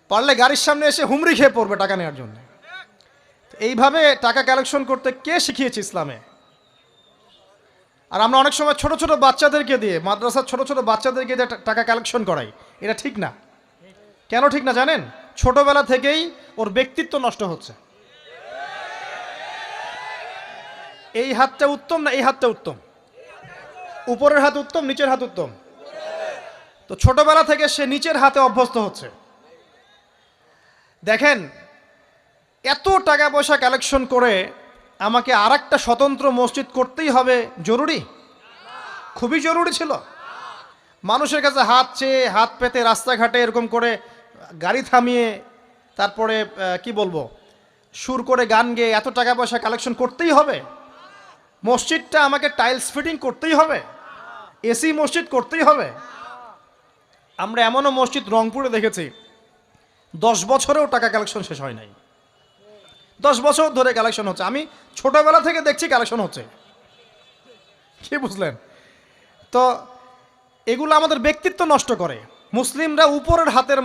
পারলে গাড়ির সামনে এসে হুমড়ি খেয়ে পড়বে টাকা নেওয়ার জন্য। এইভাবে টাকা কালেকশন করতে কে শিখিয়েছে ইসলামে? আর আমরা অনেক সময় ছোট ছোট বাচ্চাদেরকে দিয়ে, মাদ্রাসার ছোট ছোট বাচ্চাদেরকে দিয়ে টাকা কালেকশন করাই। এটা ঠিক না। কেন ঠিক না জানেন? ছোটবেলা থেকেই ওর ব্যক্তিত্ব নষ্ট হচ্ছে। এই হাতটা উত্তম না এই হাতটা উত্তম? উপরের হাত উত্তম, নিচের হাত উত্তম? তো ছোটবেলা থেকে সে নিচের হাতে অভ্যস্ত হচ্ছে। দেখেন, এত টাকা পয়সা কালেকশন করে আমাকে আর একটা স্বতন্ত্র মসজিদ করতেই হবে জরুরি? খুবই জরুরি ছিল। মানুষের কাছে হাত চেয়ে, হাত পেতে রাস্তাঘাটে এরকম করে গাড়ি থামিয়ে, তারপরে কি বলবো, সুর করে গান গেয়ে এত টাকা পয়সা কালেকশন করতেই হবে? মসজিদটা আমাকে টাইলস ফিটিং করতেই হবে? এসি মসজিদ করতেই হবে? আমরা এমনও মসজিদ রংপুরে দেখেছি 10 বছরেও টাকা কালেকশন শেষ হয় নাই। 10 বছর ধরে কালেকশন হচ্ছে। আমি ছোটবেলা থেকে দেখছি কালেকশন হচ্ছে। কি বুঝলেন? তো এগুলো আমাদের ব্যক্তিত্ব নষ্ট করে। মুসলিমরা উপরের হাতের